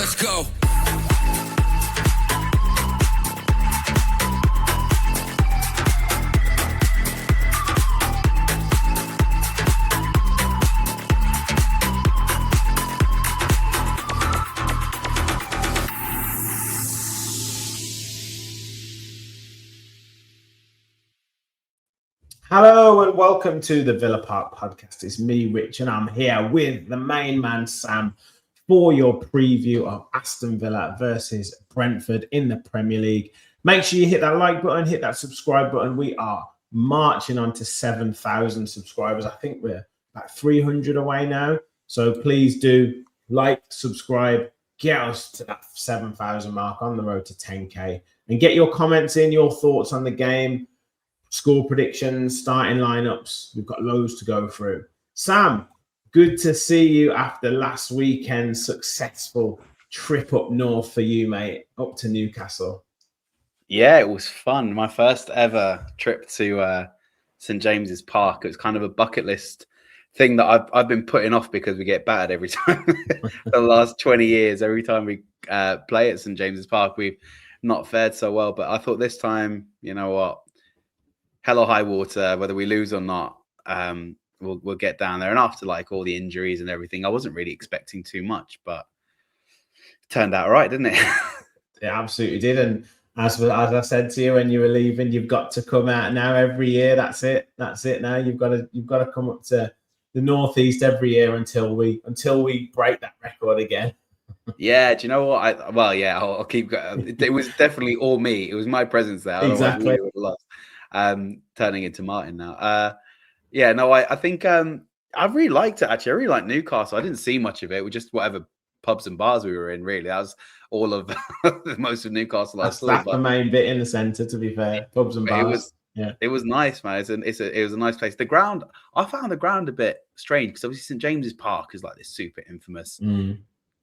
Let's go. Hello and welcome to the Villa Park podcast. It's me, Rich, and I'm here with the main man, Sam, for your preview of Aston Villa versus Brentford in the Premier League. Make sure you hit that like button, hit that subscribe button. We are marching on to 7,000 subscribers. I think we're about 300 away now. So please do like, subscribe, get us to that 7,000 mark on the road to 10K. And get your comments in, your thoughts on the game, score predictions, starting lineups. We've got loads to go through. Sam, good to see you after last weekend's successful trip up north for you, mate, up to Newcastle. Yeah, it was fun. My first ever trip to St. James's Park. It was kind of a bucket list thing that I've been putting off because we get battered every time. For the last 20 years, every time we play at St. James's Park, we've not fared so well. But I thought this time, you know what? Hell or high water, whether we lose or not, we'll get down there. And after like all the injuries and everything, I wasn't really expecting too much, but it turned out right, didn't it? It absolutely did. And as I said to you when you were leaving, you've got to come out now every year. That's it. Now you've got to come up to the northeast every year until we break that record again. Yeah, do you know what? I'll keep going. It was definitely all me. It was my presence there. Exactly. Turning into Martin now. I think I really liked it, actually. I really liked Newcastle. I didn't see much of it. We just whatever pubs and bars we were in, really. That was all of most of Newcastle. That's the main bit in the centre, to be fair. Pubs and bars. It was nice, man. It was a nice place. The ground, I found the ground a bit strange because obviously St. James's Park is like this super infamous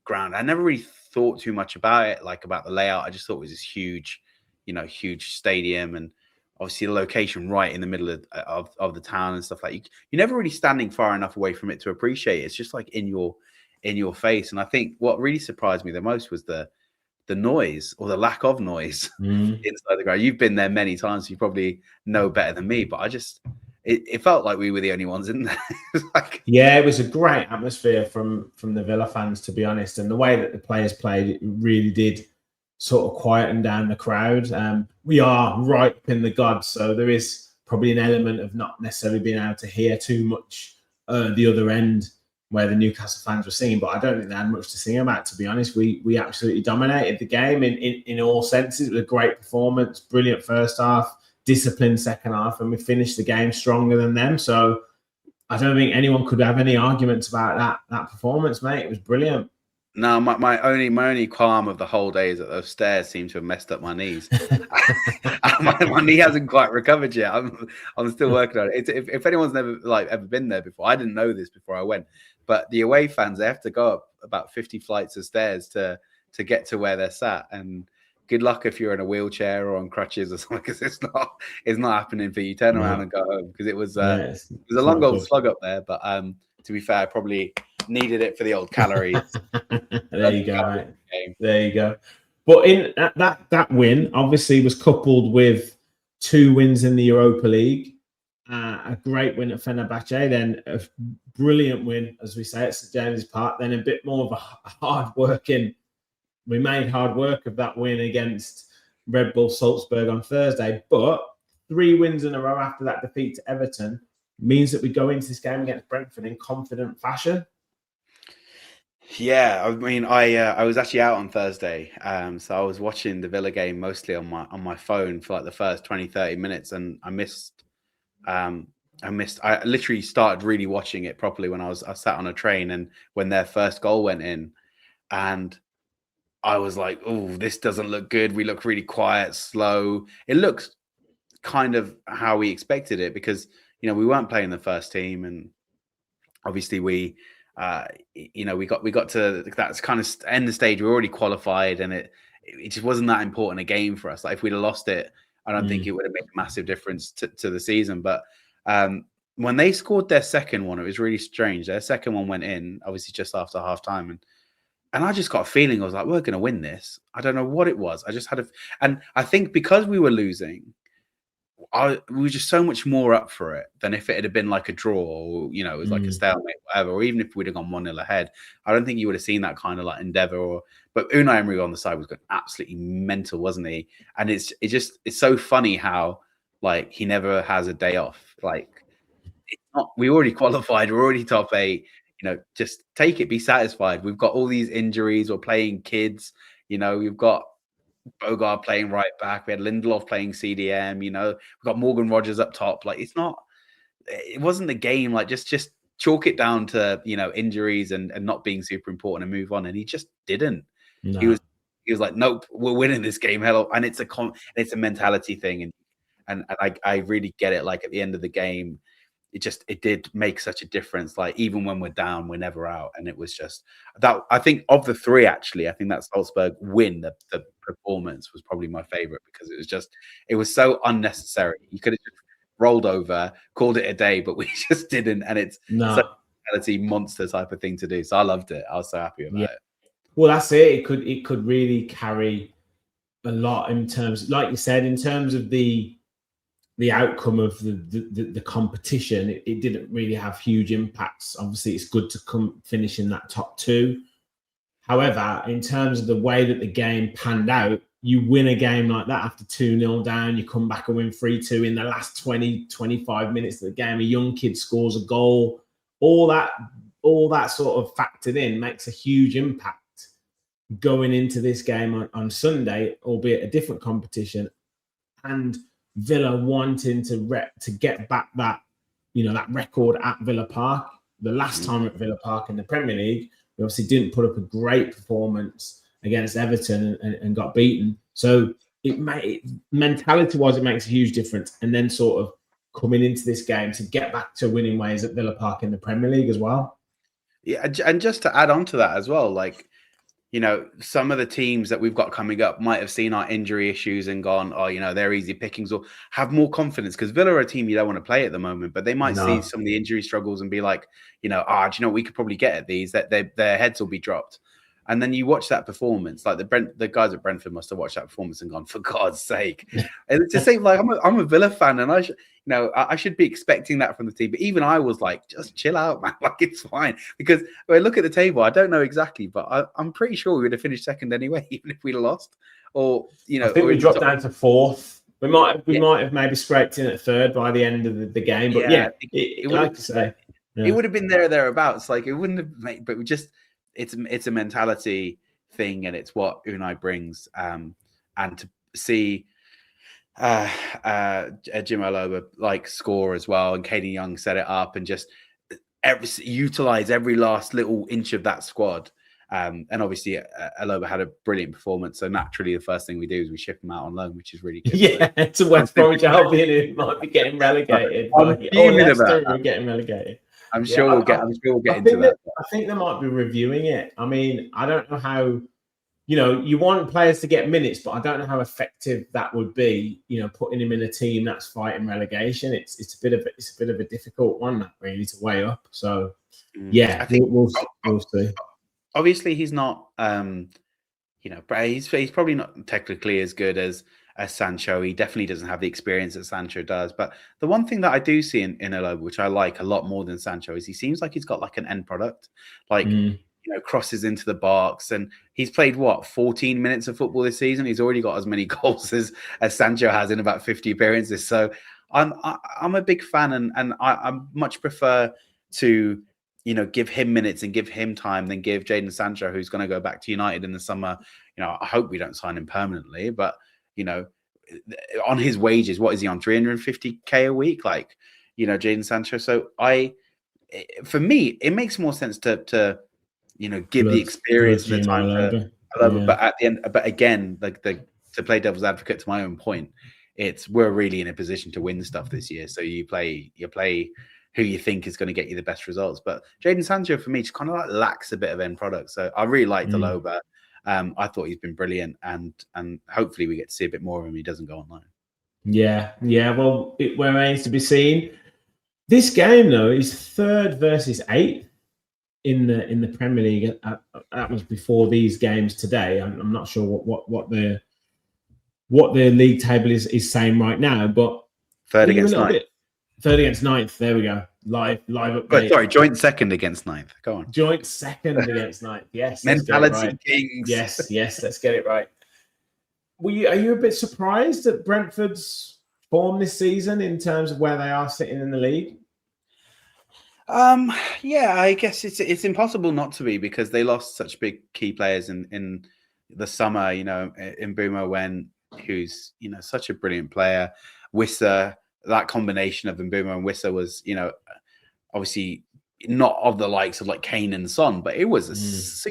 ground. I never really thought too much about it, like about the layout. I just thought it was this huge stadium, and obviously the location right in the middle of the town and stuff like you're never really standing far enough away from it to appreciate it. It's just like in your face. And I think what really surprised me the most was the noise or the lack of noise inside the ground. You've been there many times, so you probably know better than me, but it felt like we were the only ones in there. It was a great atmosphere from the Villa fans, to be honest. And the way that the players played, it really did sort of quieten down the crowd. We are right up in the gods, so there is probably an element of not necessarily being able to hear too much the other end where the Newcastle fans were singing, but I don't think they had much to sing about, to be honest. We absolutely dominated the game in all senses. It was a great performance, brilliant first half, disciplined second half, and we finished the game stronger than them. So I don't think anyone could have any arguments about that performance, mate. It was brilliant. No, my only qualm of the whole day is that those stairs seem to have messed up my knees. my knee hasn't quite recovered yet. I'm still working on it. If anyone's never ever been there before, I didn't know this before I went, but the away fans, they have to go up about 50 flights of stairs to get to where they're sat. And good luck if you're in a wheelchair or on crutches or something, because it's not happening for you. Turn around and go home, because it was a long old slug up there. But to be fair, I probably needed it for the old calories. There you go, mate. There you go. But in that win obviously was coupled with 2 wins in the Europa League, a great win at Fenerbahce, then a brilliant win, as we say, at St. James's Park, then a bit more of a hard-working. We made hard work of that win against Red Bull Salzburg on Thursday, but 3 wins in a row after that defeat to Everton means that we go into this game against Brentford in confident fashion. Yeah, I mean, I was actually out on Thursday, so I was watching the Villa game mostly on my phone for like the first 20-30 minutes, and I literally started really watching it properly when I sat on a train, and when their first goal went in, and I was like, oh, this doesn't look good. We look really quiet, slow. It looks kind of how we expected it, because we weren't playing the first team, and obviously we got to that kind of end the stage. We were already qualified, and it just wasn't that important a game for us. Like if we'd have lost it, I don't think it would have made a massive difference to the season. But when they scored their second one, it was really strange. Their second one went in, obviously just after half time, and And I just got a feeling, I was like, we're going to win this. I don't know what it was. I just had and I think because we were losing, we were just so much more up for it than if it had been like a draw, or, you know, it was like a stalemate, whatever, or even if we'd have gone 1-0 ahead. I don't think you would have seen that kind of like endeavour. But Unai Emery on the side was going absolutely mental, wasn't he? And it's so funny how like he never has a day off. Like, it's not, we already qualified, we're already top 8. You know, just take it, be satisfied. We've got all these injuries, we're playing kids, you know, we've got Bogart playing right back, we had Lindelof playing CDM, you know, we've got Morgan Rogers up top. Like, it wasn't the game. Like, just chalk it down to, you know, injuries and not being super important and move on. And he just didn't. No. He was like, nope, we're winning this game. Hello. And it's a mentality thing. And I really get it. Like, at the end of the game, it did make such a difference. Like, even when we're down, we're never out. And it was just that, I think of the 3, actually, I think that Salzburg win, the performance was probably my favorite, because it was so unnecessary. You could have just rolled over, called it a day, but we just didn't. And it's such a mentality monster type of thing to do. So I loved it. I was so happy about it. Well, that's it. It could really carry a lot in terms, like you said, in terms of the outcome of the competition. It didn't really have huge impacts. Obviously, it's good to finish in that top 2. However, in terms of the way that the game panned out, you win a game like that after 2-0 down, you come back and win 3-2 in the last 20, 25 minutes of the game. A young kid scores a goal. All that sort of factored in makes a huge impact going into this game on Sunday, albeit a different competition. And Villa wanting to get back that, you know, that record at Villa Park. The last time at Villa Park in the Premier League, we obviously didn't put up a great performance against Everton and got beaten. So mentality-wise, it makes a huge difference. And then sort of coming into this game to get back to winning ways at Villa Park in the Premier League as well. Yeah, and just to add on to that as well, like, you know, some of the teams that we've got coming up might have seen our injury issues and gone, oh, you know, they're easy pickings, or have more confidence, because Villa are a team you don't want to play at the moment, but they might see some of the injury struggles and be like, you know, do you know, we could probably get at these, that their heads will be dropped. And then you watch that performance, like the guys at Brentford must have watched that performance and gone, for God's sake. And it's the same, like, I'm a Villa fan, and I should be expecting that from the team. But even I was like, just chill out, man. Like, it's fine. Because when I look at the table, I don't know exactly, but I'm pretty sure we would have finished second anyway, even if we'd have lost. Or, you know, I think we dropped down to 4th. We might have maybe scraped in at 3rd by the end of the game. But it would have, it would have been thereabouts. Like, it wouldn't have made, but we just, it's a mentality thing, and it's what Unai brings. And to see Jim Aloba like score as well, and Caden Young set it up, and just utilize every last little inch of that squad. And obviously Aloba had a brilliant performance, so naturally the first thing we do is we ship him out on loan, which is really good. Yeah, to West Bromwich Albion, who might be getting relegated. We're getting relegated. I'm sure we'll get into that. I think they might be reviewing it. I mean, I don't know how, you know, you want players to get minutes, but I don't know how effective that would be, you know, putting him in a team that's fighting relegation. It's a bit of a difficult one, that really, to weigh up. So yeah, I think we'll see. Obviously he's not you know, but he's probably not technically as good as Sancho. He definitely doesn't have the experience that Sancho does. But the one thing that I do see in Aloba, which I like a lot more than Sancho, is he seems like he's got like an end product, like, you know, crosses into the box. And he's played, 14 minutes of football this season. He's already got as many goals as Sancho has in about 50 appearances. So I'm a big fan, and I much prefer to, you know, give him minutes and give him time than give Jadon Sancho, who's going to go back to United in the summer. You know, I hope we don't sign him permanently, but, you know, on his wages, what is he on? 350k a week? Like, you know, Jadon Sancho. So for me, it makes more sense to you know, give the experience and the time to Aloba. But at the end, but again, like to play devil's advocate to my own point, we're really in a position to win stuff this year. So you play who you think is going to get you the best results. But Jadon Sancho, for me, just kind of like lacks a bit of end product. So I really liked Aloba. I thought he's been brilliant, and hopefully we get to see a bit more of him. He doesn't go online. Yeah. Well, it remains to be seen. This game, though, is 3rd versus 8th in the Premier League. That was before these games today. I'm not sure what the league table is saying right now, but third against ninth. Third against ninth. There we go. Live update. But sorry, joint second against ninth. Go on. Joint second against ninth. Yes. Mentality kings. Yes. Let's get it right. Are you a bit surprised at Brentford's form this season in terms of where they are sitting in the league? Yeah, I guess it's impossible not to be, because they lost such big key players in the summer. You know, in Mbeumo, who's such a brilliant player. Wissa, that combination of Mbeumo and Wissa was obviously not of the likes of like Kane and Son, but it was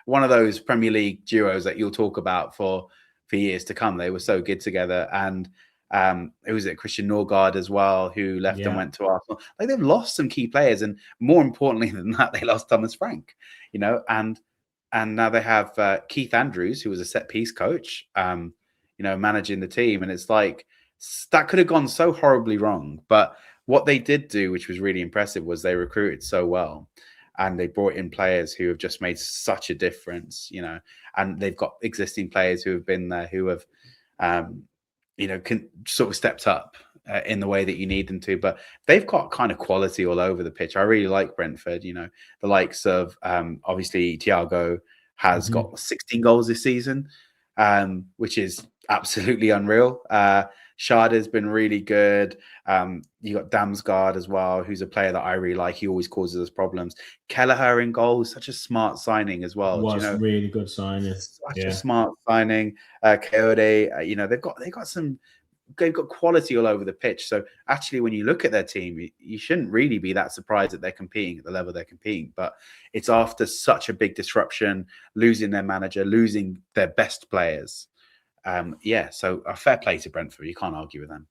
one of those Premier League duos that you'll talk about for years to come. They were so good together. And it was Christian Norgard as well, who left and went to Arsenal. Like, they've lost some key players, and more importantly than that, they lost Thomas Frank. And now they have Keith Andrews, who was a set piece coach, managing the team, and it's like that could have gone so horribly wrong. But what they did do, which was really impressive, was they recruited so well, and they brought in players who have just made such a difference. And they've got existing players who have been there, who have can sort of stepped up in the way that you need them to. But they've got kind of quality all over the pitch. I really like Brentford. The likes of obviously Thiago has got 16 goals this season, which is absolutely unreal. Sharda's been really good. You got Damsgaard as well, who's a player that I really like. He always causes us problems. Kelleher in goal, such a smart signing as well. Was really good signing. Such a smart signing. Coyote, they've got quality all over the pitch. So actually, when you look at their team, you shouldn't really be that surprised that they're competing at the level they're competing. But it's after such a big disruption, losing their manager, losing their best players. So a fair play to Brentford. You can't argue with them.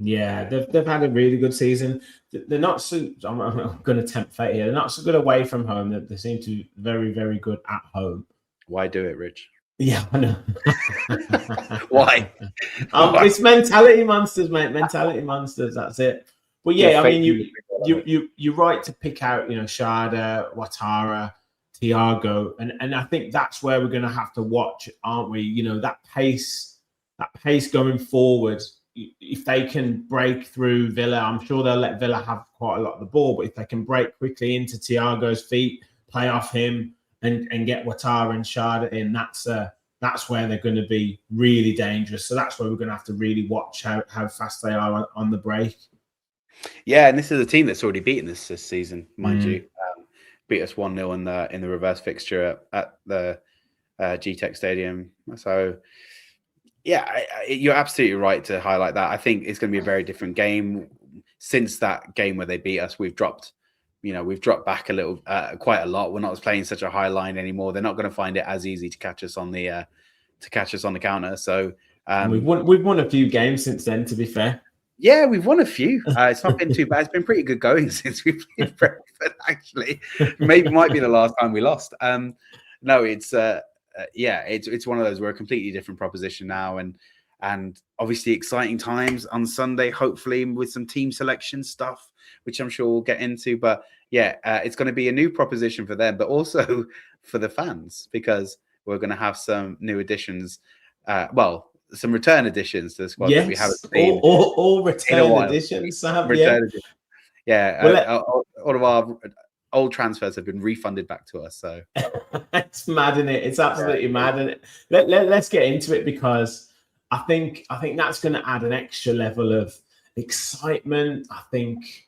Yeah, they've had a really good season. They're not so. I'm going to tempt fate here. They're not so good away from home. They seem to be very, very good at home. Why do it, Rich? Yeah, I know. Why? It's mentality monsters, mate. Mentality monsters. That's it. But yeah, I mean, you're right to pick out, Sharda, Ouattara, Thiago, and I think that's where we're going to have to watch, aren't we? That pace going forward. If they can break through Villa, I'm sure they'll let Villa have quite a lot of the ball. But if they can break quickly into Thiago's feet, play off him, and get Ouattara and Sharda in, that's where they're going to be really dangerous. So that's where we're going to have to really watch how fast they are on the break. Yeah, and this is a team that's already beaten this season, mind you. Beat us 1-0 in the reverse fixture at the G-Tech Stadium. So, yeah, you're absolutely right to highlight that. I think it's going to be a very different game. Since that game where they beat us, we've dropped back a little, quite a lot. We're not playing such a high line anymore. They're not going to find it as easy to catch us on the counter. So we've won a few games since then, to be fair. Yeah, we've won a few. It's not been too bad. It's been pretty good going since we've played Brentford, actually. Might be the last time we lost. No, it's one of those. We're a completely different proposition now, and obviously exciting times on Sunday, hopefully with some team selection stuff, which I'm sure we'll get into. But yeah, it's going to be a new proposition for them, but also for the fans, because we're going to have some new additions. Some return additions to the squad that we haven't seen. All return additions, Sam. Additions. Yeah, all of our old transfers have been refunded back to us. So it's mad, isn't it? It's absolutely mad. And let's get into it, because I think that's going to add an extra level of excitement. I think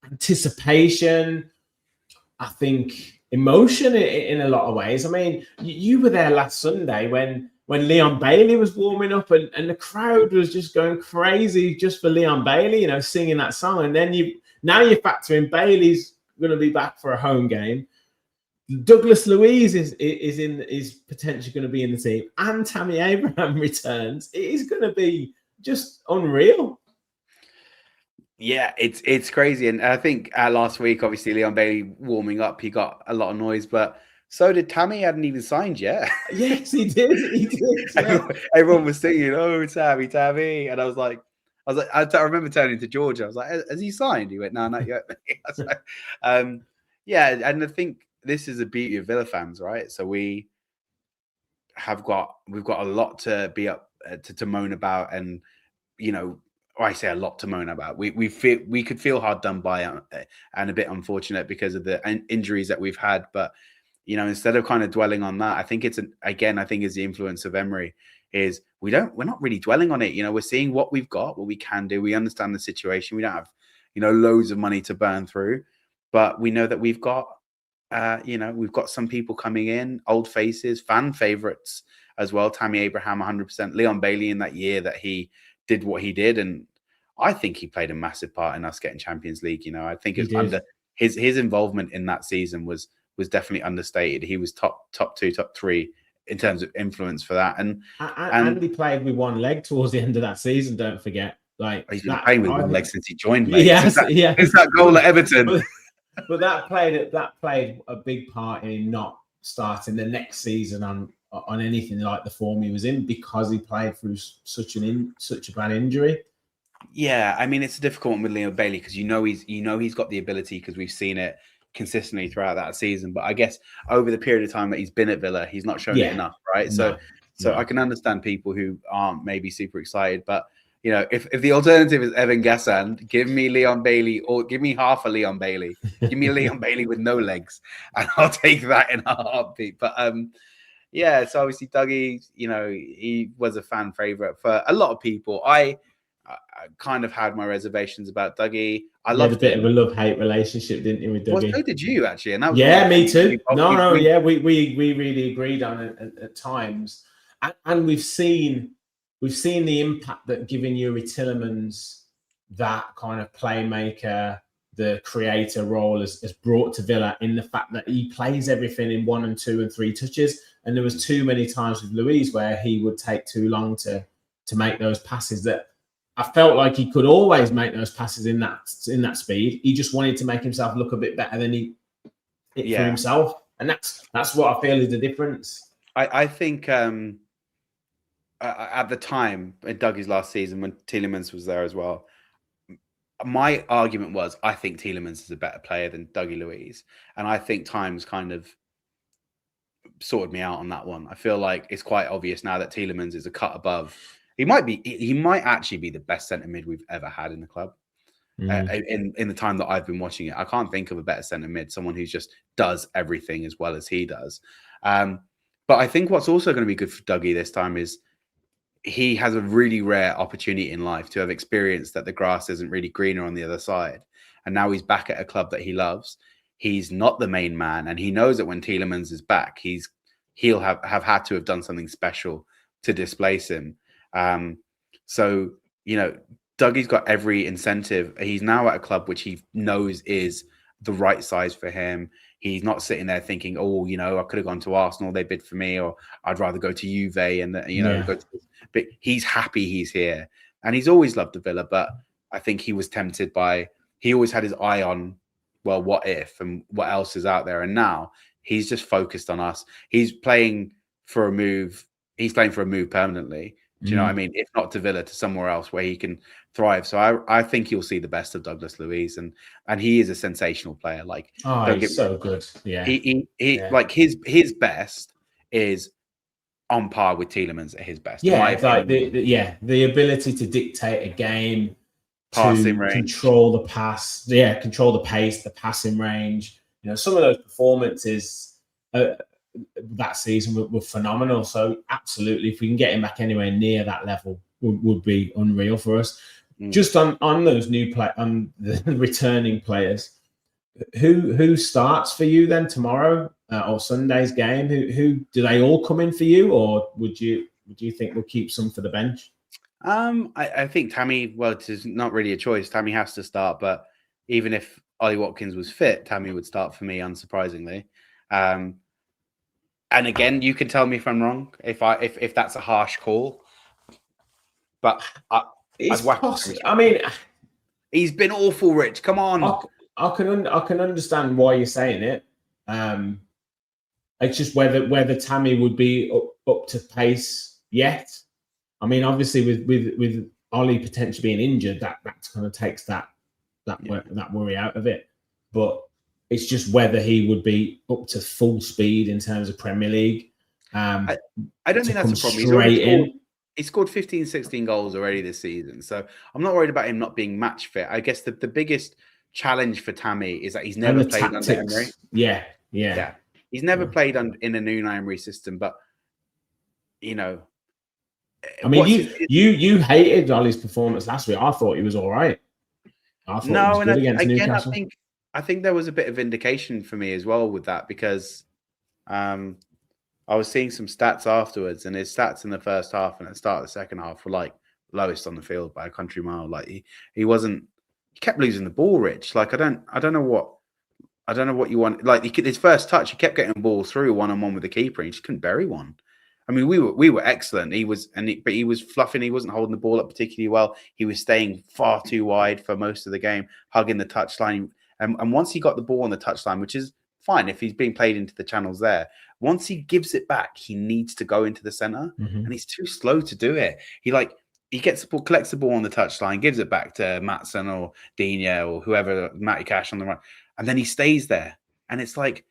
anticipation. I think emotion in a lot of ways. I mean, you were there last Sunday when Leon Bailey was warming up, and the crowd was just going crazy just for Leon Bailey, singing that song. And then you factor in Bailey's going to be back for a home game. Douglas Luiz is potentially going to be in the team, and Tammy Abraham returns. It is going to be just unreal. Yeah, it's crazy. And I think last week, obviously, Leon Bailey warming up, he got a lot of noise, but so did Tammy. He hadn't even signed yet. Yes, he did. He did. Yeah. Everyone was singing, "Oh, Tammy," and I was like, I was like, I remember turning to George. I was like, "Has he signed?" He went, "No, not yet." I was like, yeah, and I think this is the beauty of Villa fans, right? So we've got a lot to be up to moan about, and I say a lot to moan about. We could feel hard done by and a bit unfortunate because of the injuries that we've had, but instead of kind of dwelling on that, I think is the influence of Emery is we're not really dwelling on it. We're seeing what we've got, what we can do. We understand the situation. We don't have, loads of money to burn through, but we know that we've got, we've got some people coming in, old faces, fan favorites as well. Tammy Abraham, 100%. Leon Bailey in that year that he did what he did, and I think he played a massive part in us getting Champions League. I think it's under his involvement in that season was definitely understated. He was top 2, top 3 in terms of influence for that. And he played with one leg towards the end of that season. Don't forget, he's been playing with one leg since he joined. Mate. Yes, it's that goal at Everton. But that played a big part in not starting the next season on anything like the form he was in, because he played through such a bad injury. Yeah, I mean, it's a difficult one with Leon Bailey because he's got the ability, because we've seen it consistently throughout that season. But I guess over the period of time that he's been at Villa, he's not shown it enough, right? So I can understand people who aren't maybe super excited, but if the alternative is Evan Gassan, give me Leon Bailey, or give me half a Leon Bailey. Give me a Leon Bailey with no legs, and I'll take that in a heartbeat. But yeah, so obviously Dougie, he was a fan favorite for a lot of people. I kind of had my reservations about Dougie. I loved a bit of a love-hate relationship, didn't you, with Dougie? Well, so did you, actually. And that was me too. We really agreed on it at times, and we've seen the impact that giving Yuri Tielemans that kind of playmaker, the creator role has brought to Villa, in the fact that he plays everything in 1 and 2 and 3 touches. And there was too many times with Luiz where he would take too long to make those passes, that I felt like he could always make those passes in that speed. He just wanted to make himself look a bit better than he did for himself. And that's what I feel is the difference. I think at the time in Dougie's last season, when Tielemans was there as well, my argument was, I think Tielemans is a better player than Dougie Luiz. And I think time's kind of sorted me out on that one. I feel like it's quite obvious now that Tielemans is a cut above. He might actually be the best centre mid we've ever had in the club. In the time that I've been watching it, I can't think of a better centre mid, someone who just does everything as well as he does. But I think what's also going to be good for Dougie this time is he has a really rare opportunity in life to have experienced that the grass isn't really greener on the other side. And now he's back at a club that he loves. He's not the main man, and he knows that when Tielemans is back, he'll have had to have done something special to displace him. So, Dougie's got every incentive. He's now at a club which he knows is the right size for him. He's not sitting there thinking, oh, I could have gone to Arsenal, they bid for me, or I'd rather go to Juve and, but he's happy he's here. And he's always loved the Villa, but I think he was tempted he always had his eye on, well, what if and what else is out there. And now he's just focused on us. He's playing for a move. He's playing for a move permanently. Do you know what I mean? If not to Villa, to somewhere else where he can thrive. So I think you'll see the best of Douglas Luiz, and he is a sensational player. Like, he's so good. Yeah, he like his best is on par with Tielemans at his best. Yeah, like the ability to dictate a game, passing range, control the pass, control the pace, the passing range. Some of those performances that season were phenomenal. So absolutely, if we can get him back anywhere near that level, would be unreal for us. Just on those on the returning players, who starts for you then tomorrow or Sunday's game? Who do they all come in for you, or would you think we'll keep some for the bench? I think Tammy. Well, it's not really a choice. Tammy has to start, but even if Ollie Watkins was fit, Tammy would start for me, unsurprisingly. And again, you can tell me if I'm wrong, if that's a harsh call. But it's possible. I mean, he's been awful, Rich. Come on. I can understand why you're saying it. It's just whether Tammy would be up to pace yet. I mean, obviously with Ollie potentially being injured, that kind of takes that worry out of it. But it's just whether he would be up to full speed in terms of Premier League. I don't think that's a problem. He's scored 15, 16 goals already this season. So I'm not worried about him not being match fit. I guess the biggest challenge for Tammy is that he's never played under Emery. Yeah. He's never played in a new Emery system, but you know, I mean, you hated Ollie's performance last week. I thought he was all right. I thought he was good against Newcastle. I think there was a bit of vindication for me as well with that, because I was seeing some stats afterwards, and his stats in the first half and at the start of the second half were like lowest on the field by a country mile. Like he kept losing the ball, Rich. Like I don't know what you want. Like his first touch, he kept getting balls through one-on-one with the keeper, and he just couldn't bury one. I mean, we were excellent. But he was fluffing. He wasn't holding the ball up particularly well. He was staying far too wide for most of the game, hugging the touchline. And once he got the ball on the touchline, which is fine if he's being played into the channels there, once he gives it back, he needs to go into the center, and he's too slow to do it. He gets the ball, collects the ball on the touchline, gives it back to Maatsen or Digne or whoever, Matty Cash on the right, and then he stays there. And it's like,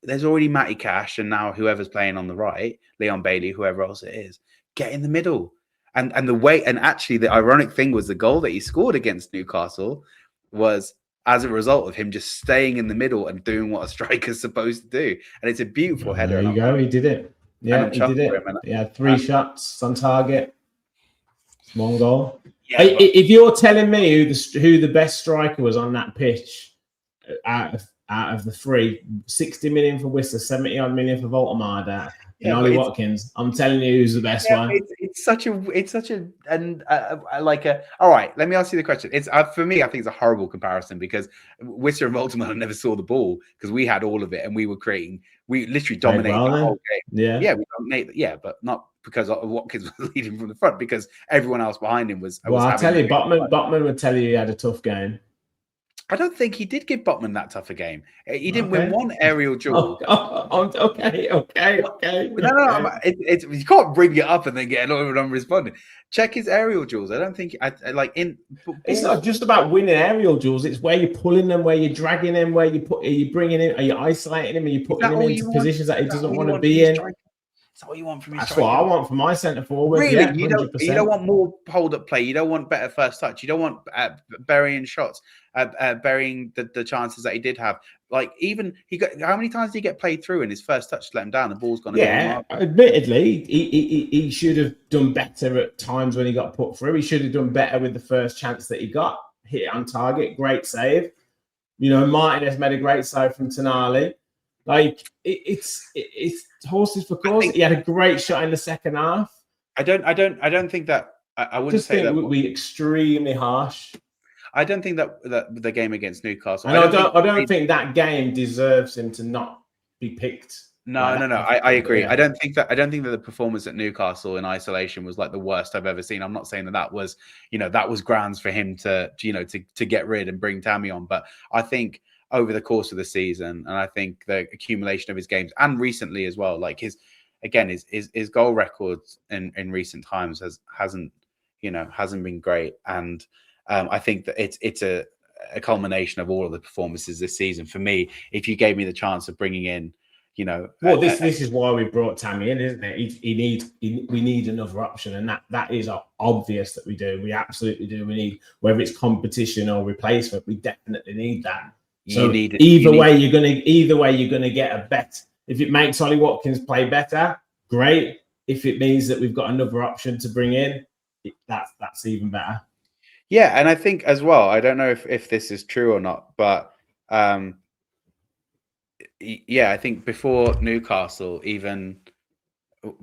there's already Matty Cash, and now whoever's playing on the right, Leon Bailey, whoever else it is, get in the middle. And actually the ironic thing was the goal that he scored against Newcastle was as a result of him just staying in the middle and doing what a striker's supposed to do. And it's a beautiful header. There you go. He did it. Yeah, he did it. He had 3 shots on target. One goal. Yeah, if you're telling me who the best striker was on that pitch out of the 3, 60 million for Whistler, 70-odd million for Voltemade, and Ollie Watkins, I'm telling you who's the best one. All right, let me ask you the question. It's for me, I think it's a horrible comparison, because Whistler and Voltemade never saw the ball, because we had all of it and we literally dominated the whole game. We dominated, but not because Watkins was leading from the front, because everyone else behind him was. Well, I'll tell you, Botman would tell you he had a tough game. I don't think he did give Botman that tough a game. He didn't win one aerial duel. Okay. No. You can't bring it up and then get annoyed when I'm responding. Check his aerial duels. I don't think It's not just about winning aerial duels. It's where you're pulling them, where you're dragging them, are you bringing him, are you isolating him, are you putting him into positions that he doesn't want to be in? Is that what you want from me? That's what I want from my centre forward. Really, yeah, you don't want more hold-up play. You don't want better first touch. You don't want burying shots, burying the chances that he did have. Like, even how many times did he get played through and his first touch let him down? The ball's gone. Yeah, admittedly, he should have done better at times when he got put through. He should have done better with the first chance that he got. Hit on target, great save. Martinez made a great save from Tonali. Like, it's horses for courses. He had a great shot in the second half. I don't think that I wouldn't just say think that would be extremely harsh. I don't think that the game against Newcastle. And I don't think that game deserves him to not be picked. No. I agree. Yeah. I don't think that the performance at Newcastle in isolation was like the worst I've ever seen. I'm not saying that was grounds for him to get rid and bring Tammy on, but I think over the course of the season, and I think the accumulation of his games, and recently as well, like his goal records in recent times hasn't been great, and I think that it's a culmination of all of the performances this season. For me, if you gave me the chance of bringing in, this is why we brought Tammy in, isn't it? We need another option, and that is obvious that we do. We absolutely do. We need, whether it's competition or replacement, we definitely need that. So either way, you're gonna get a bet. If it makes Ollie Watkins play better, great. If it means that we've got another option to bring in, that's even better. Yeah, and I think as well, I don't know if this is true or not, but I think before Newcastle, even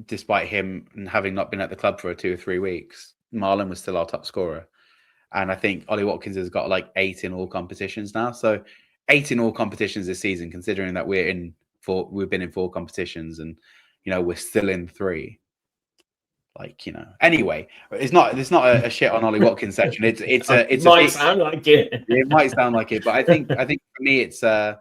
despite him having not been at the club for 2 or 3 weeks, Marlon was still our top scorer. And I think Ollie Watkins has got like 8 in all competitions now. So 8 in all competitions this season, considering that we've been in 4 competitions and we're still in 3. Anyway, it's not a shit on Ollie Watkins section. It might sound like it. It might sound like it, but I think for me it's I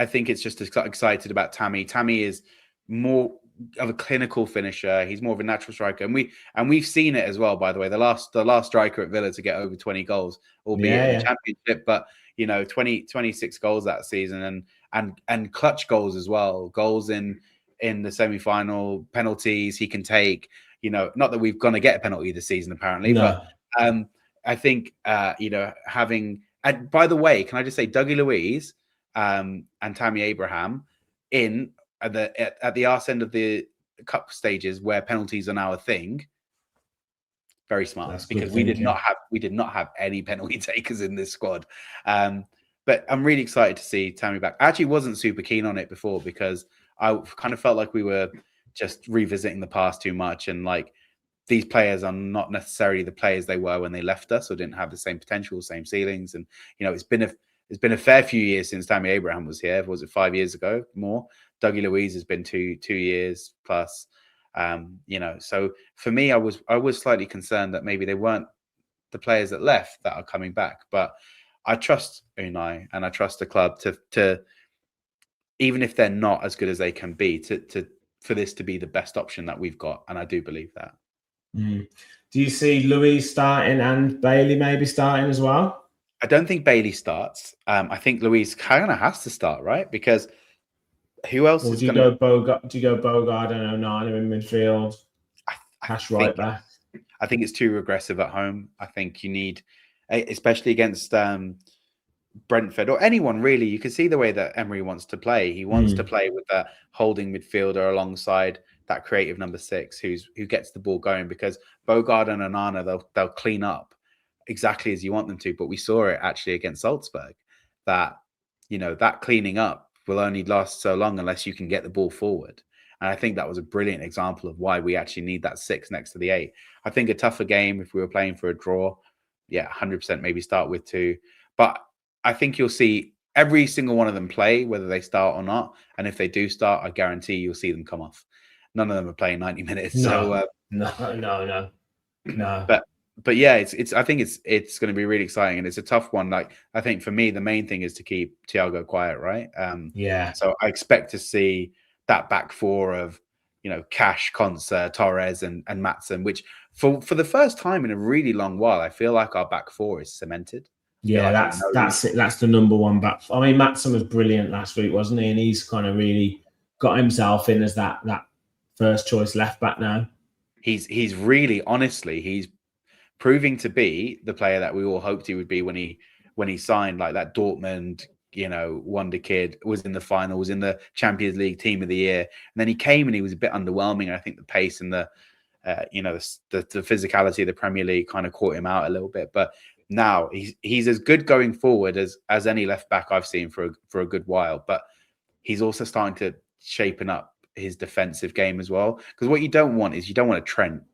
think it's just excited about Tammy. Tammy is more of a clinical finisher. He's more of a natural striker, and we've seen it as well. By the way, the last striker at Villa to get over 20 goals, albeit in the Championship, but 26 goals that season, and clutch goals as well. Goals in the semi-final, penalties he can take. Not that we've gonna get a penalty this season apparently, but I think having. And by the way, can I just say, Dougie Luiz and Tammy Abraham at the arse end of the cup stages where penalties are now a thing. Very smart, because we did not have any penalty takers in this squad. But I'm really excited to see Tammy back. I actually wasn't super keen on it before because I kind of felt like we were just revisiting the past too much, and like these players are not necessarily the players they were when they left us, or didn't have the same potential, same ceilings. And it's been a fair few years since Tammy Abraham was here. Was it 5 years ago? More. Dougie Luiz has been 2 years plus. So for me, I was slightly concerned that maybe they weren't the players that left that are coming back. But I trust Unai and I trust the club to even if they're not as good as they can be, for this to be the best option that we've got. And I do believe that. Do you see Luiz starting and Bailey maybe starting as well? I don't think Bailey starts. I think Luiz kind of has to start, right? Because who else is going to go? Do you go Bogard and Onana in midfield? Cash right back. I think it's too aggressive at home. I think you need, especially against Brentford or anyone really. You can see the way that Emery wants to play. He wants to play with that holding midfielder alongside that creative number 6 who gets the ball going, because Bogard and Onana, they'll clean up exactly as you want them to. But we saw it actually against Salzburg that that cleaning up will only last so long unless you can get the ball forward. And I think that was a brilliant example of why we actually need that 6 next to the 8. I think a tougher game if we were playing for a draw, 100% maybe start with 2. But I think you'll see every single one of them play, whether they start or not. And if they do start, I guarantee you'll see them come off. None of them are playing 90 minutes. No. But yeah, it's. I think it's going to be really exciting, and it's a tough one. Like, I think for me, the main thing is to keep Thiago quiet, right? So I expect to see that back 4 of Cash, Konsa, Torres, and Maatsen, which for the first time in a really long while, I feel like our back 4 is cemented. Yeah, that's it. That's the number 1 back. I mean, Maatsen was brilliant last week, wasn't he? And he's kind of really got himself in as that first choice left back now. He's really, honestly, he's proving to be the player that we all hoped he would be when he signed, like that Dortmund, wonder kid, was in the final, was in the Champions League Team of the Year, and then he came and he was a bit underwhelming. I think the pace and the physicality of the Premier League kind of caught him out a little bit. But now he's as good going forward as any left back I've seen for a good while. But he's also starting to shapen up his defensive game as well. Because what you don't want is a Trent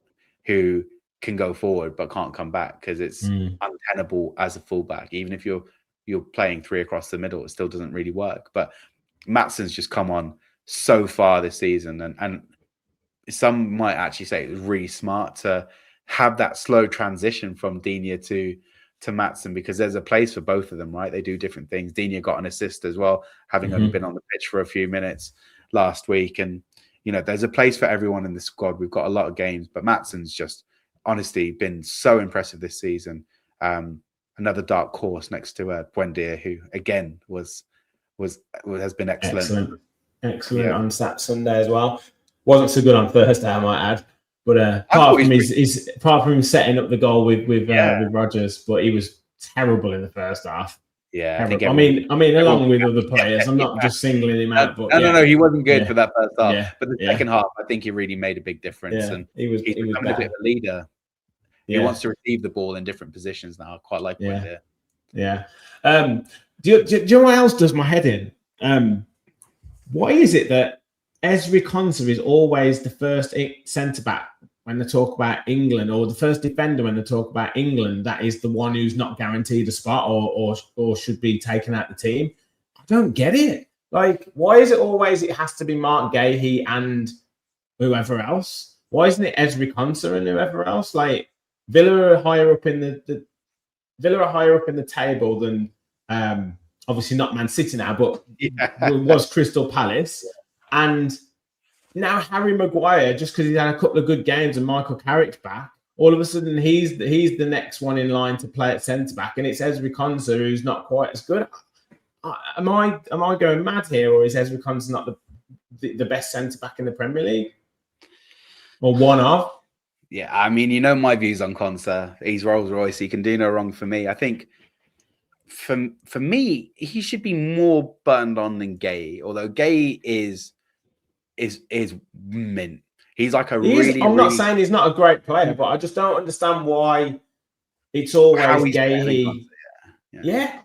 who can go forward but can't come back, because it's untenable as a fullback. Even if you're playing 3 across the middle, it still doesn't really work. But Maatsen's just come on so far this season, and some might actually say it was really smart to have that slow transition from Digne to Maatsen, because there's a place for both of them, right? They do different things. Digne got an assist as well, having only been on the pitch for a few minutes last week. And there's a place for everyone in the squad. We've got a lot of games, but Maatsen's just honestly been so impressive this season. Another dark horse next to Buendia, who again has been excellent on Sunday as well. Wasn't so good on Thursday, I might add. But apart from him setting up the goal with Rodgers, but he was terrible in the the first half. Yeah, I mean, along with other players, I'm not just singling him out. But no, he wasn't good for that first half. But the second half, I think he really made a big difference, and he's becoming a bit of a leader. He wants to receive the ball in different positions now. I quite like it. Yeah. Do you know what else does my head in? Why is it that Ezri Konsa is always the first centre back when they talk about England, or the first defender when they talk about England? That is the one who's not guaranteed a spot or should be taken out the team. I don't get it. Like, why is it always it has to be Mark Gahey and whoever else? Why isn't it Ezri Konsa and whoever else? Like, Villa are higher up in the table than obviously not Man City now, but was Crystal Palace. And now Harry Maguire, just because he's had a couple of good games and Michael Carrick's back, all of a sudden he's the next one in line to play at centre back, and it's Ezri Konsa who's not quite as good. Am I going mad here, or is Ezri Konsa not the best centre back in the Premier League, or one of? Yeah, I mean, you know my views on Konsa. He's Rolls Royce. He can do no wrong for me. I think for me, he should be more buttoned on than Gay. Although Gay is mint. He's like a really. I'm not saying he's not a great player, but I just don't understand why it's always Gay. Yeah.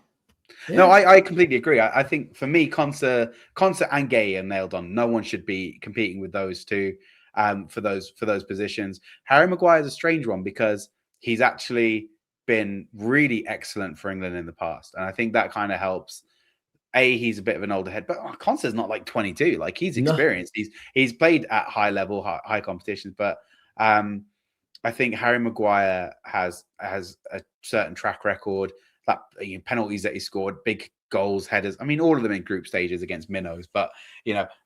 No, I completely agree. I think for me, Konsa and Gay are nailed on. No one should be competing with those two for those positions. Harry Maguire is a strange one because he's actually been really excellent for England in the past, and I think that kind of helps. He's a bit of an older head, but Konsa's not like 22. Like he's experienced. No. He's played at high level, high competitions, but I think Harry Maguire has a certain track record. That penalties that he scored, big goals, headers. I mean, all of them in group stages against minnows. But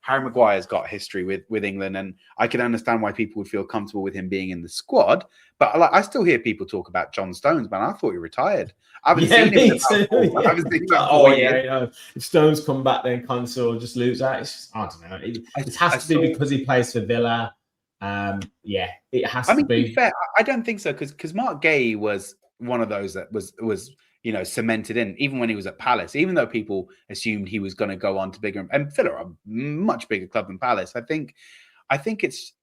Harry Maguire's got history with England, and I can understand why people would feel comfortable with him being in the squad. But I still hear people talk about John Stones. Man, I thought he retired. I haven't seen him. I haven't seen him. If Stones come back, then Konsa will just lose out. I don't know. It has to be because he plays for Villa. It has to be. To be fair, I don't think so because Mark Gay was one of those that was cemented in, even when he was at Palace, even though people assumed he was going to go on to bigger, and Villa are a much bigger club than Palace. I think it's,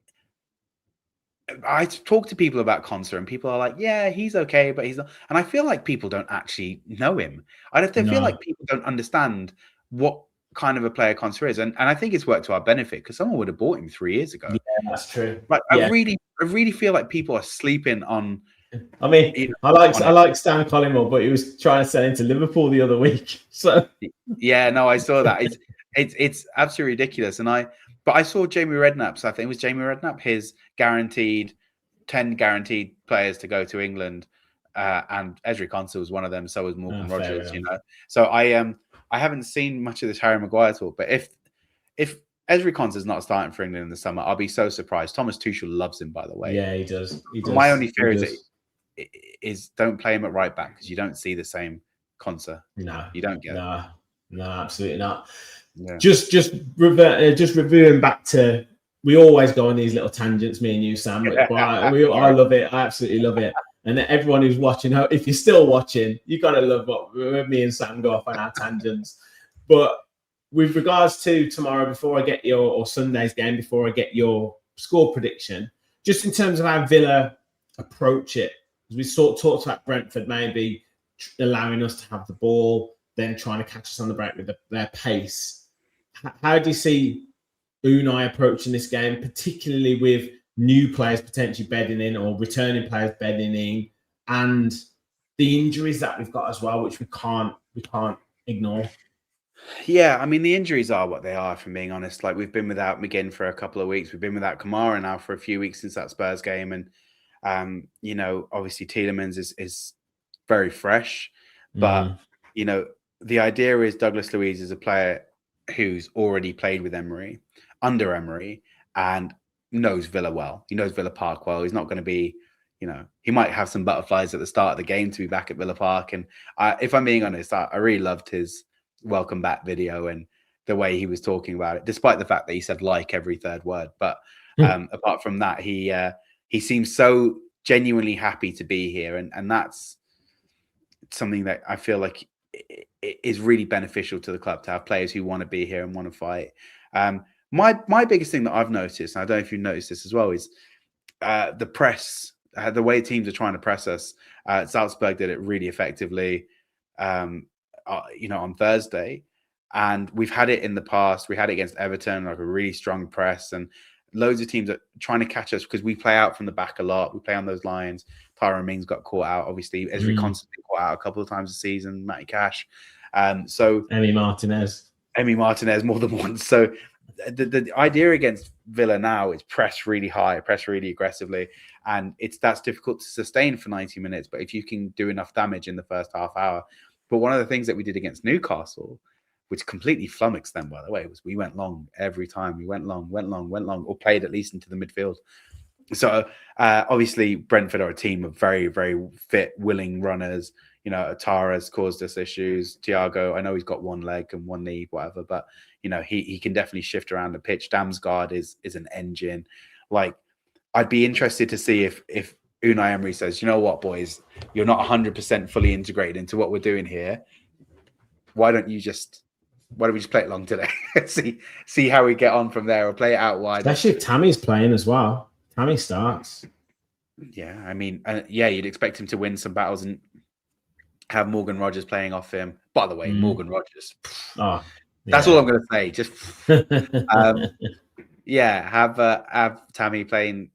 I talk to people about Konsa and people are like, yeah, he's okay, but he's not. And I feel like people don't actually know him. I feel like people don't understand what kind of a player Konsa is. And I think it's worked to our benefit because someone would have bought him 3 years ago. Yeah, that's true. But I really feel like people are sleeping on. I mean, I like Stan Collymore, but he was trying to sell into Liverpool the other week. So yeah, no, I saw that. It's absolutely ridiculous. But I saw Jamie Redknapp's. I think it was Jamie Redknapp. His 10 guaranteed players to go to England, and Ezri Konsa was one of them. So was Morgan Rogers. So I haven't seen much of this Harry Maguire talk. But if Ezri Konsa is not starting for England in the summer, I'll be so surprised. Thomas Tuchel loves him, by the way. Yeah, he does. My only fear is don't play him at right back because you don't see the same Konsa. No, you don't get it. No, absolutely not. Yeah. Just reviewing back to, we always go on these little tangents, me and you, Sam. But I love it. I absolutely love it. And everyone who's watching, if you're still watching, you gotta love what me and Sam go off on our tangents. But with regards to tomorrow, before I get or Sunday's game, before I get your score prediction, just in terms of how Villa approach it, as we talked about Brentford maybe allowing us to have the ball, then trying to catch us on the break with their pace. How do you see Unai approaching this game, particularly with new players potentially bedding in or returning players bedding in, and the injuries that we've got as well, which we can't ignore? Yeah, I mean, the injuries are what they are, if I'm being honest. Like, we've been without McGinn for a couple of weeks. We've been without Kamara now for a few weeks since that Spurs game. And, obviously Tielemans is very fresh. But, the idea is Douglas Luiz is a player who's already played with under Emery, and knows Villa well. He knows Villa Park well. He's not going to be, he might have some butterflies at the start of the game to be back at Villa Park. And if I'm being honest, I really loved his welcome back video and the way he was talking about it, despite the fact that he said like every third word. But apart from that, he seems so genuinely happy to be here. And that's something that I feel like is really beneficial to the club, to have players who want to be here and want to fight. My biggest thing that I've noticed, and I don't know if you've noticed this as well, is the press, the way teams are trying to press us. Salzburg did it really effectively, on Thursday. And we've had it in the past. We had it against Everton, like a really strong press, and loads of teams are trying to catch us because we play out from the back a lot. We play on those lines. Tyrone Mings got caught out. Obviously, Ezri Konsa been caught out a couple of times this season. Matty Cash. So Emi Martinez more than once. So the idea against Villa now is press really high, press really aggressively, and that's difficult to sustain for 90 minutes. But if you can do enough damage in the first half hour. But one of the things that we did against Newcastle which completely flummoxed them, by the way, was we went long every time. We went long, or played at least into the midfield. So obviously Brentford are a team of very, very fit, willing runners. You know, Atara's caused us issues. Thiago, I know he's got one leg and one knee, whatever, but you know, he can definitely shift around the pitch. Damsgaard is an engine. Like, I'd be interested to see if Unai Emery says, you know what, boys, you're not 100% fully integrated into what we're doing here. Why don't we just play it long today? see how we get on from there, or play it out wide. Especially if Tammy's playing as well. Tammy starts. Yeah, I mean, you'd expect him to win some battles and have Morgan Rogers playing off him. By the way, Morgan Rogers. That's all I'm going to say. Just have Tammy playing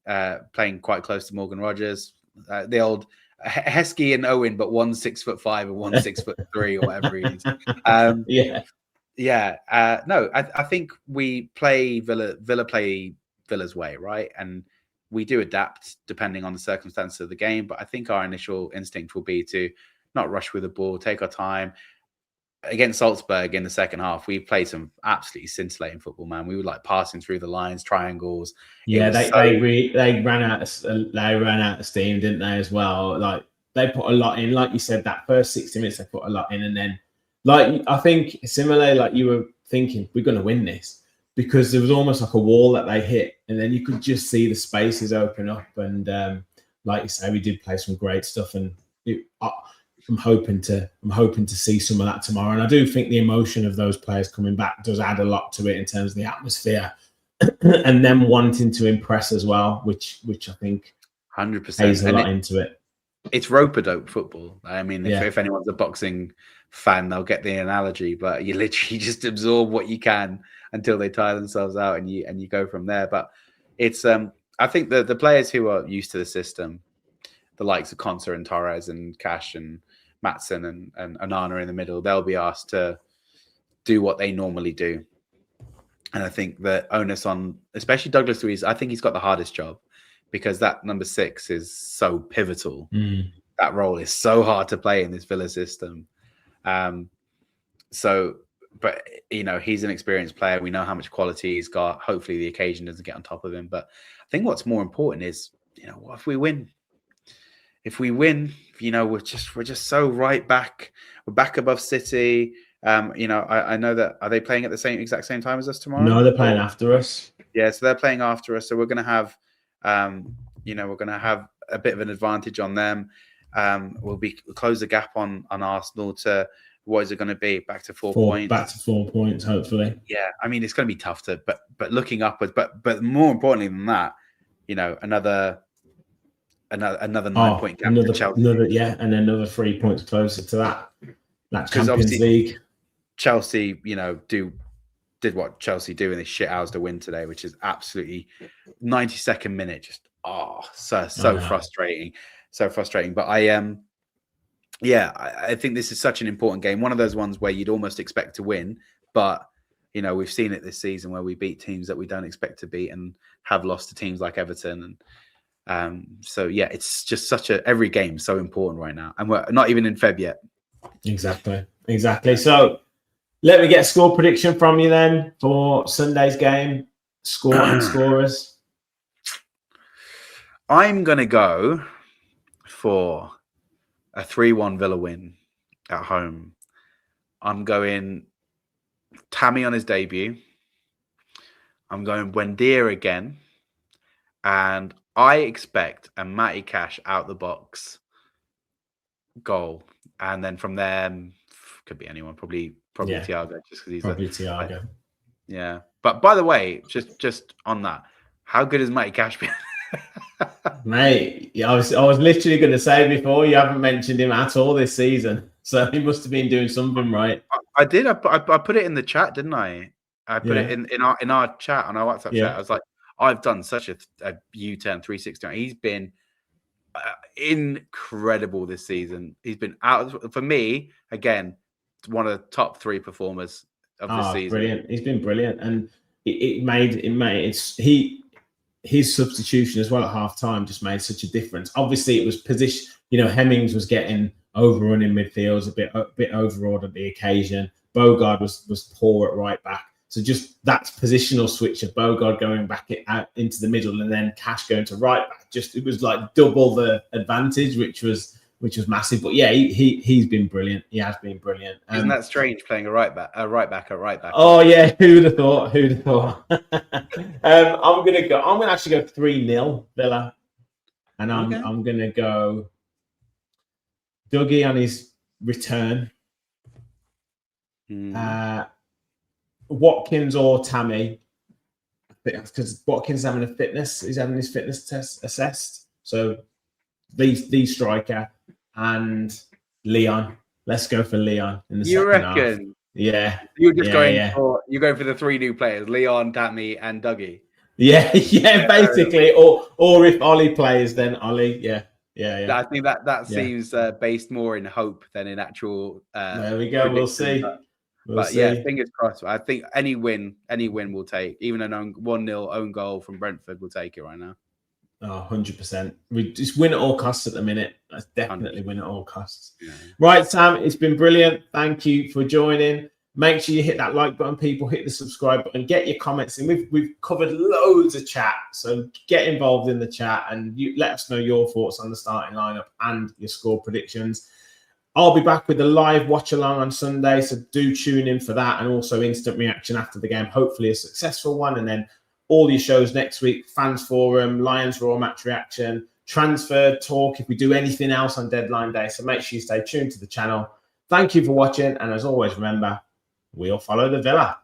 quite close to Morgan Rogers. The old Heskey and Owen, but 1 6'5" and 1 6'3" or whatever he is. I think we play Villa play Villa's way, right? And we do adapt depending on the circumstances of the game. But I think our initial instinct will be to not rush with the ball, take our time. Against Salzburg in the second half, we played some absolutely scintillating football, man. We were like passing through the lines, triangles. Yeah, they ran out of steam, didn't they? As well, like they put a lot in. Like you said, that first 60 minutes they put a lot in, and then like I think similarly, like you were thinking, we're going to win this, because there was almost like a wall that they hit, and then you could just see the spaces open up. And like you say, we did play some great stuff, and I'm hoping to see some of that tomorrow. And I do think the emotion of those players coming back does add a lot to it in terms of the atmosphere and them wanting to impress as well, which I think 100% pays a lot into it. It's rope-a-dope football. I mean, if anyone's a boxing fan, they'll get the analogy, but you literally just absorb what you can until they tire themselves out, and you go from there. But it's I think the players who are used to the system, the likes of Konsa and Torres and Cash and Matson and Onana in the middle, they'll be asked to do what they normally do. And I think the onus on, especially Douglas Luiz, I think he's got the hardest job, because that number 6 is so pivotal. That role is so hard to play in this Villa system. But you know, he's an experienced player. We know how much quality he's got. Hopefully the occasion doesn't get on top of him. But I think what's more important is, you know, what if we win? If we win, you know, we're just so right back. We're back above City. You know, I know that, are they playing at the exact same time as us tomorrow? No, they're playing after us. Yeah, so they're playing after us. So we're going to have, you know, we're going to have a bit of an advantage on them. We'll close the gap on Arsenal to, what is it going to be? Back to 4 points. Back to 4 points, hopefully. Yeah, I mean, it's going to be tough but looking upwards. But more importantly than that, you know, another 9-point gap to Chelsea. And another 3 points closer to that Champions League. Chelsea, you know, did what Chelsea do in this shit hours to win today, which is absolutely 92nd minute. Just so frustrating, so frustrating. But I think this is such an important game. One of those ones where you'd almost expect to win, but you know, we've seen it this season where we beat teams that we don't expect to beat and have lost to teams like Everton. And so yeah, it's just every game so important right now, and we're not even in Feb yet. Exactly. So let me get a score prediction from you then for Sunday's game. Score and scorers. I'm gonna go for a 3-1 Villa win at home. I'm going Tammy on his debut. I'm going Buendia again, and I expect a Matty Cash out the box goal, and then from there could be anyone, probably Thiago, just because he's Thiago. Yeah, but by the way, just on that, how good has Matty Cash been? Mate, I was literally going to say before, you haven't mentioned him at all this season, so he must have been doing something right. I did. I put it in the chat, didn't I? I put it in our chat, on our WhatsApp chat. I was like, I've done such a U-turn 360. He's been incredible this season. He's been out for me again. One of the top 3 performers of this season. Brilliant! He's been brilliant, and his substitution as well at half time just made such a difference. Obviously, it was position. You know, Hemmings was getting overrun in midfield, a bit overawed at the occasion, Bogard was poor at right back. So just that positional switch of Bogard going back out into the middle and then Cash going to right back, it was like double the advantage, which was massive. But yeah, he's been brilliant. He has been brilliant. Isn't that strange playing a right back? Oh yeah, who'd have thought? I'm gonna actually go 3-0 Villa, and I'm gonna go Dougie on his return. Watkins or Tammy, because Watkins is having his fitness test assessed. So the striker and Leon. Let's go for Leon in the second half. You reckon? Yeah. You're just going for the 3 new players, Leon, Tammy, and Dougie. Yeah, basically. Or if Ollie plays, then Ollie. Yeah. I think that seems based more in hope than in actual. There we go. We'll see. But yeah, fingers crossed. I think any win will take. Even a 1-0 own goal from Brentford will take it right now. Oh, 100%. We just win at all costs at the minute. That's definitely 100%. Win at all costs. Yeah. Right, Sam, it's been brilliant. Thank you for joining. Make sure you hit that like button, people. Hit the subscribe button. Get your comments in. We've covered loads of chat, so get involved in the chat and you let us know your thoughts on the starting lineup and your score predictions. I'll be back with a live watch along on Sunday, so do tune in for that, and also instant reaction after the game. Hopefully a successful one, and then all your shows next week: Fans Forum, Lions Raw match reaction, transfer talk. If we do anything else on deadline day, so make sure you stay tuned to the channel. Thank you for watching, and as always, remember, we'll follow the Villa.